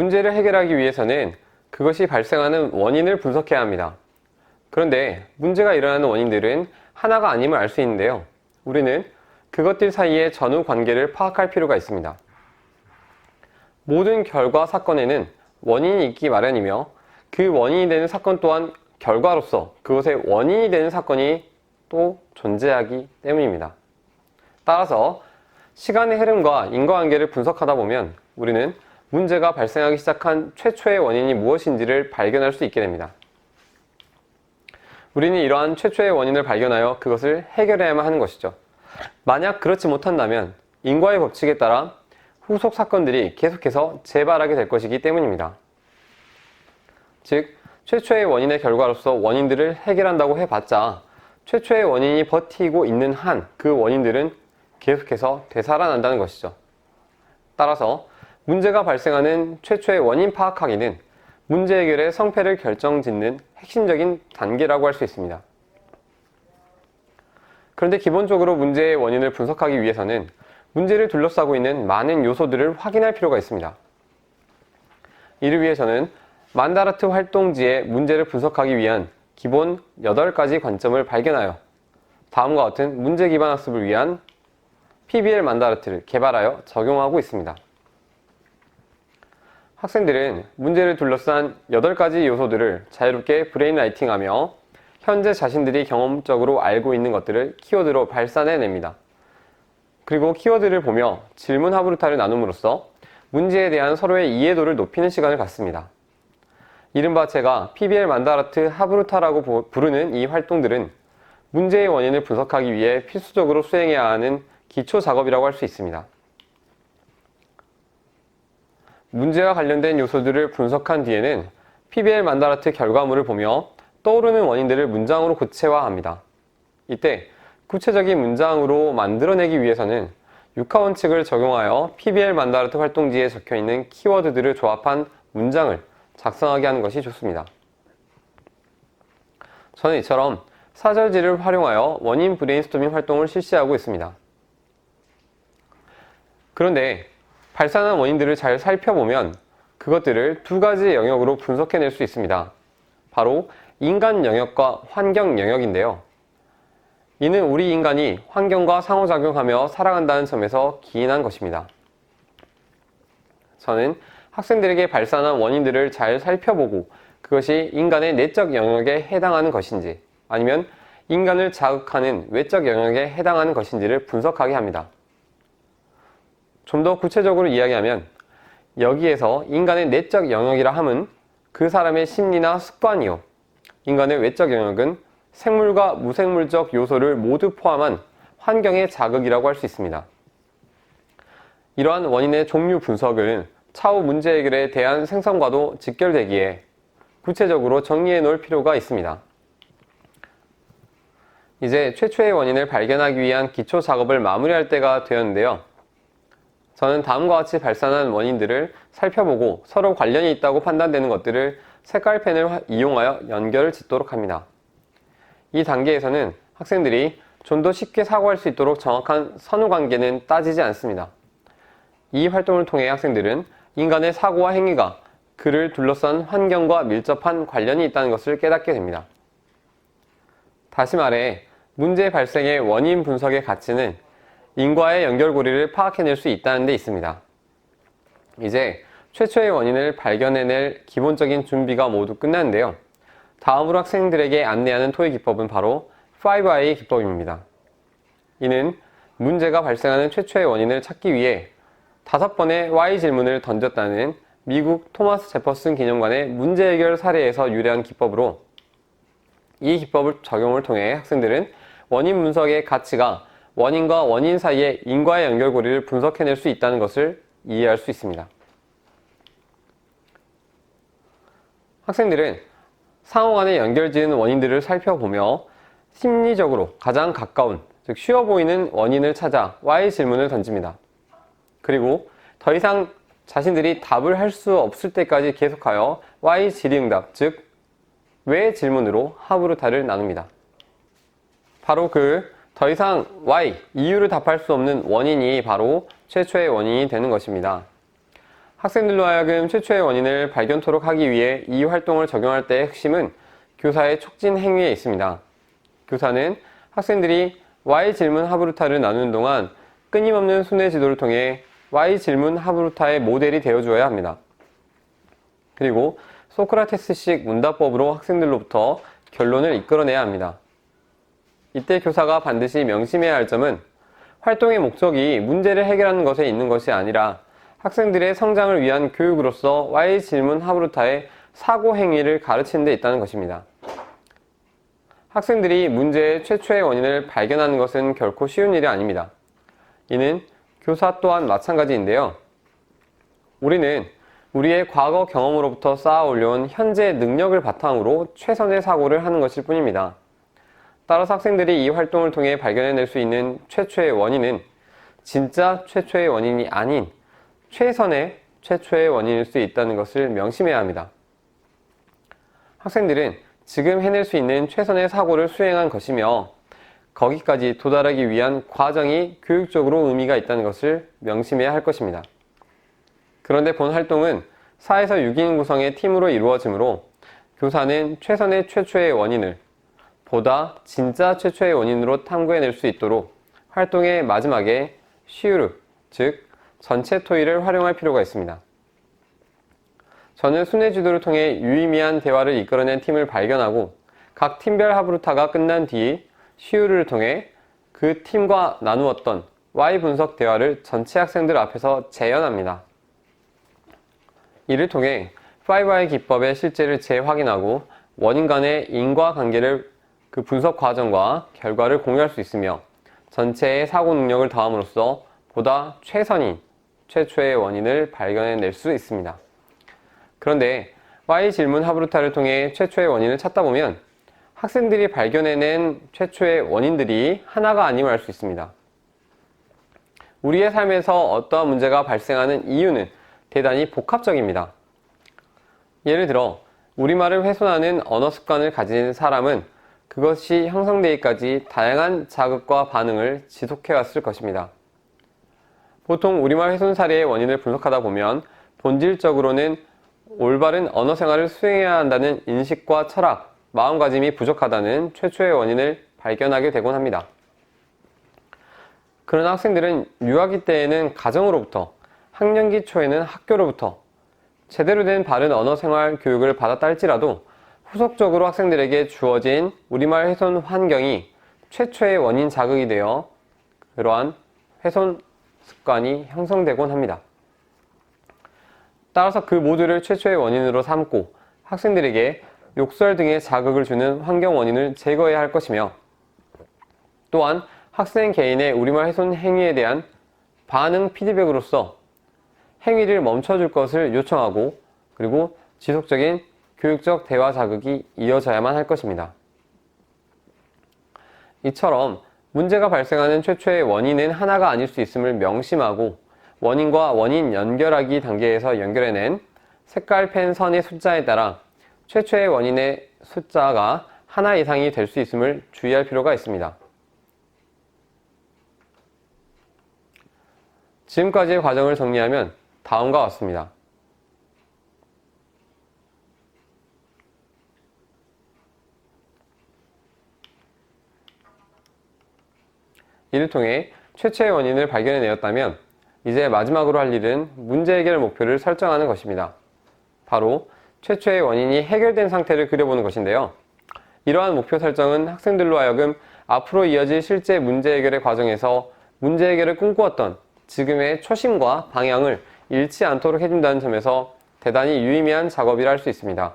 문제를 해결하기 위해서는 그것이 발생하는 원인을 분석해야 합니다. 그런데 문제가 일어나는 원인들은 하나가 아님을 알 수 있는데요. 우리는 그것들 사이의 전후 관계를 파악할 필요가 있습니다. 모든 결과 사건에는 원인이 있기 마련이며 그 원인이 되는 사건 또한 결과로서 그것의 원인이 되는 사건이 또 존재하기 때문입니다. 따라서 시간의 흐름과 인과관계를 분석하다 보면 우리는 문제가 발생하기 시작한 최초의 원인이 무엇인지를 발견할 수 있게 됩니다. 우리는 이러한 최초의 원인을 발견하여 그것을 해결해야만 하는 것이죠. 만약 그렇지 못한다면 인과의 법칙에 따라 후속 사건들이 계속해서 재발하게 될 것이기 때문입니다. 즉, 최초의 원인의 결과로서 원인들을 해결한다고 해봤자 최초의 원인이 버티고 있는 한 그 원인들은 계속해서 되살아난다는 것이죠. 따라서 문제가 발생하는 최초의 원인 파악하기는 문제 해결의 성패를 결정짓는 핵심적인 단계라고 할 수 있습니다. 그런데 기본적으로 문제의 원인을 분석하기 위해서는 문제를 둘러싸고 있는 많은 요소들을 확인할 필요가 있습니다. 이를 위해 저는 만다라트 활동지의 문제를 분석하기 위한 기본 8가지 관점을 발견하여 다음과 같은 문제 기반 학습을 위한 PBL 만다라트를 개발하여 적용하고 있습니다. 학생들은 문제를 둘러싼 8가지 요소들을 자유롭게 브레인라이팅하며 현재 자신들이 경험적으로 알고 있는 것들을 키워드로 발산해냅니다. 그리고 키워드를 보며 질문 하브루타를 나눔으로써 문제에 대한 서로의 이해도를 높이는 시간을 갖습니다. 이른바 제가 PBL 만다라트 하브루타라고 부르는 이 활동들은 문제의 원인을 분석하기 위해 필수적으로 수행해야 하는 기초 작업이라고 할 수 있습니다. 문제와 관련된 요소들을 분석한 뒤에는 PBL 만다라트 결과물을 보며 떠오르는 원인들을 문장으로 구체화합니다. 이때 구체적인 문장으로 만들어내기 위해서는 육하 원칙을 적용하여 PBL 만다라트 활동지에 적혀있는 키워드들을 조합한 문장을 작성하게 하는 것이 좋습니다. 저는 이처럼 사절지를 활용하여 원인 브레인스토밍 활동을 실시하고 있습니다. 그런데 발산한 원인들을 잘 살펴보면 그것들을 2가지 영역으로 분석해낼 수 있습니다. 바로 인간 영역과 환경 영역인데요. 이는 우리 인간이 환경과 상호작용하며 살아간다는 점에서 기인한 것입니다. 저는 학생들에게 발산한 원인들을 잘 살펴보고 그것이 인간의 내적 영역에 해당하는 것인지 아니면 인간을 자극하는 외적 영역에 해당하는 것인지를 분석하게 합니다. 좀 더 구체적으로 이야기하면 여기에서 인간의 내적 영역이라 함은 그 사람의 심리나 습관이요. 인간의 외적 영역은 생물과 무생물적 요소를 모두 포함한 환경의 자극이라고 할 수 있습니다. 이러한 원인의 종류 분석은 차후 문제 해결에 대한 생성과도 직결되기에 구체적으로 정리해 놓을 필요가 있습니다. 이제 최초의 원인을 발견하기 위한 기초 작업을 마무리할 때가 되었는데요. 저는 다음과 같이 발산한 원인들을 살펴보고 서로 관련이 있다고 판단되는 것들을 색깔펜을 이용하여 연결을 짓도록 합니다. 이 단계에서는 학생들이 좀 더 쉽게 사고할 수 있도록 정확한 선후관계는 따지지 않습니다. 이 활동을 통해 학생들은 인간의 사고와 행위가 그를 둘러싼 환경과 밀접한 관련이 있다는 것을 깨닫게 됩니다. 다시 말해 문제 발생의 원인 분석의 가치는 인과의 연결고리를 파악해낼 수 있다는 데 있습니다. 이제 최초의 원인을 발견해낼 기본적인 준비가 모두 끝났는데요. 다음으로 학생들에게 안내하는 토익 기법은 바로 5I 기법입니다. 이는 문제가 발생하는 최초의 원인을 찾기 위해 5번의 Why 질문을 던졌다는 미국 토마스 제퍼슨 기념관의 문제 해결 사례에서 유래한 기법으로 이 기법을 적용을 통해 학생들은 원인 분석의 가치가 원인과 원인 사이의 인과의 연결고리를 분석해낼 수 있다는 것을 이해할 수 있습니다. 학생들은 상호간에 연결지은 원인들을 살펴보며 심리적으로 가장 가까운, 즉 쉬워 보이는 원인을 찾아 Why 질문을 던집니다. 그리고 더 이상 자신들이 답을 할 수 없을 때까지 계속하여 Why 질의응답, 즉 왜 질문으로 하브루타를 나눕니다. 바로 더 이상 Why, 이유를 답할 수 없는 원인이 바로 최초의 원인이 되는 것입니다. 학생들로 하여금 최초의 원인을 발견토록 하기 위해 이 활동을 적용할 때의 핵심은 교사의 촉진 행위에 있습니다. 교사는 학생들이 Y 질문 하브루타를 나누는 동안 끊임없는 순회 지도를 통해 Y 질문 하브루타의 모델이 되어주어야 합니다. 그리고 소크라테스식 문답법으로 학생들로부터 결론을 이끌어내야 합니다. 이때 교사가 반드시 명심해야 할 점은 활동의 목적이 문제를 해결하는 것에 있는 것이 아니라 학생들의 성장을 위한 교육으로서 Y 질문 하브루타의 사고 행위를 가르치는 데 있다는 것입니다. 학생들이 문제의 최초의 원인을 발견하는 것은 결코 쉬운 일이 아닙니다. 이는 교사 또한 마찬가지인데요. 우리는 우리의 과거 경험으로부터 쌓아 올려온 현재 능력을 바탕으로 최선의 사고를 하는 것일 뿐입니다. 따라서 학생들이 이 활동을 통해 발견해낼 수 있는 최초의 원인은 진짜 최초의 원인이 아닌 최선의 최초의 원인일 수 있다는 것을 명심해야 합니다. 학생들은 지금 해낼 수 있는 최선의 사고를 수행한 것이며 거기까지 도달하기 위한 과정이 교육적으로 의미가 있다는 것을 명심해야 할 것입니다. 그런데 본 활동은 4에서 6인 구성의 팀으로 이루어지므로 교사는 최선의 최초의 원인을 보다 진짜 최초의 원인으로 탐구해낼 수 있도록 활동의 마지막에 시우르, 즉 전체 토의를 활용할 필요가 있습니다. 저는 순회 지도를 통해 유의미한 대화를 이끌어낸 팀을 발견하고 각 팀별 하브루타가 끝난 뒤 시우르를 통해 그 팀과 나누었던 Y 분석 대화를 전체 학생들 앞에서 재연합니다. 이를 통해 5Y 기법의 실제를 재확인하고 원인 간의 인과관계를 그 분석 과정과 결과를 공유할 수 있으며 전체의 사고 능력을 더함으로써 보다 최선인 최초의 원인을 발견해낼 수 있습니다. 그런데 Y 질문 하브루타를 통해 최초의 원인을 찾다 보면 학생들이 발견해낸 최초의 원인들이 하나가 아님을 알 수 있습니다. 우리의 삶에서 어떠한 문제가 발생하는 이유는 대단히 복합적입니다. 예를 들어 우리말을 훼손하는 언어 습관을 가진 사람은 그것이 형성되기까지 다양한 자극과 반응을 지속해왔을 것입니다. 보통 우리말 훼손 사례의 원인을 분석하다 보면 본질적으로는 올바른 언어 생활을 수행해야 한다는 인식과 철학, 마음가짐이 부족하다는 최초의 원인을 발견하게 되곤 합니다. 그러나 학생들은 유아기 때에는 가정으로부터, 학년기 초에는 학교로부터 제대로 된 바른 언어 생활 교육을 받았다 할지라도 후속적으로 학생들에게 주어진 우리말 훼손 환경이 최초의 원인 자극이 되어 그러한 훼손 습관이 형성되곤 합니다. 따라서 그 모두를 최초의 원인으로 삼고 학생들에게 욕설 등의 자극을 주는 환경 원인을 제거해야 할 것이며 또한 학생 개인의 우리말 훼손 행위에 대한 반응 피드백으로서 행위를 멈춰줄 것을 요청하고 그리고 지속적인 교육적 대화 자극이 이어져야만 할 것입니다. 이처럼 문제가 발생하는 최초의 원인은 하나가 아닐 수 있음을 명심하고 원인과 원인 연결하기 단계에서 연결해낸 색깔펜 선의 숫자에 따라 최초의 원인의 숫자가 하나 이상이 될 수 있음을 주의할 필요가 있습니다. 지금까지의 과정을 정리하면 다음과 같습니다. 이를 통해 최초의 원인을 발견해내었다면 이제 마지막으로 할 일은 문제 해결 목표를 설정하는 것입니다. 바로 최초의 원인이 해결된 상태를 그려보는 것인데요. 이러한 목표 설정은 학생들로 하여금 앞으로 이어질 실제 문제 해결의 과정에서 문제 해결을 꿈꾸었던 지금의 초심과 방향을 잃지 않도록 해준다는 점에서 대단히 유의미한 작업이라 할 수 있습니다.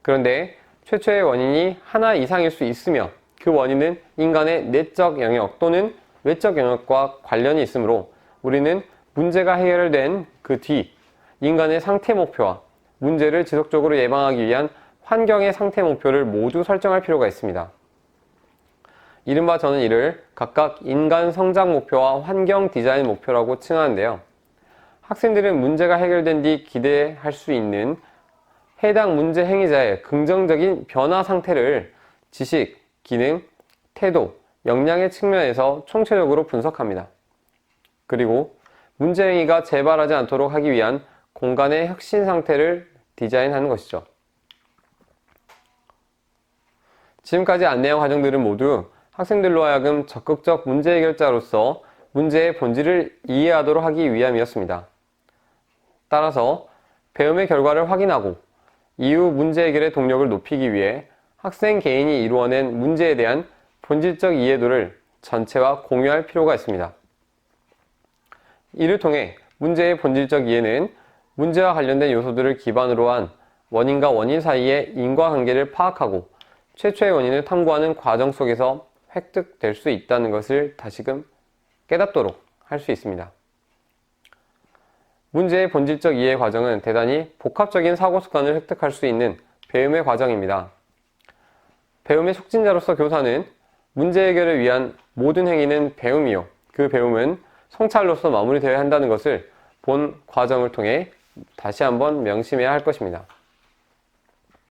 그런데 최초의 원인이 하나 이상일 수 있으며 그 원인은 인간의 내적 영역 또는 외적 영역과 관련이 있으므로 우리는 문제가 해결된 그 뒤 인간의 상태 목표와 문제를 지속적으로 예방하기 위한 환경의 상태 목표를 모두 설정할 필요가 있습니다. 이른바 저는 이를 각각 인간 성장 목표와 환경 디자인 목표라고 칭하는데요. 학생들은 문제가 해결된 뒤 기대할 수 있는 해당 문제 행위자의 긍정적인 변화 상태를 지식, 기능, 태도, 역량의 측면에서 총체적으로 분석합니다. 그리고 문제행위가 재발하지 않도록 하기 위한 공간의 혁신 상태를 디자인하는 것이죠. 지금까지 안내한 과정들은 모두 학생들로 하여금 적극적 문제 해결자로서 문제의 본질을 이해하도록 하기 위함이었습니다. 따라서 배움의 결과를 확인하고 이후 문제 해결의 동력을 높이기 위해 학생 개인이 이루어낸 문제에 대한 본질적 이해도를 전체와 공유할 필요가 있습니다. 이를 통해 문제의 본질적 이해는 문제와 관련된 요소들을 기반으로 한 원인과 원인 사이의 인과관계를 파악하고 최초의 원인을 탐구하는 과정 속에서 획득될 수 있다는 것을 다시금 깨닫도록 할 수 있습니다. 문제의 본질적 이해 과정은 대단히 복합적인 사고 습관을 획득할 수 있는 배움의 과정입니다. 배움의 촉진자로서 교사는 문제 해결을 위한 모든 행위는 배움이요. 그 배움은 성찰로서 마무리되어야 한다는 것을 본 과정을 통해 다시 한번 명심해야 할 것입니다.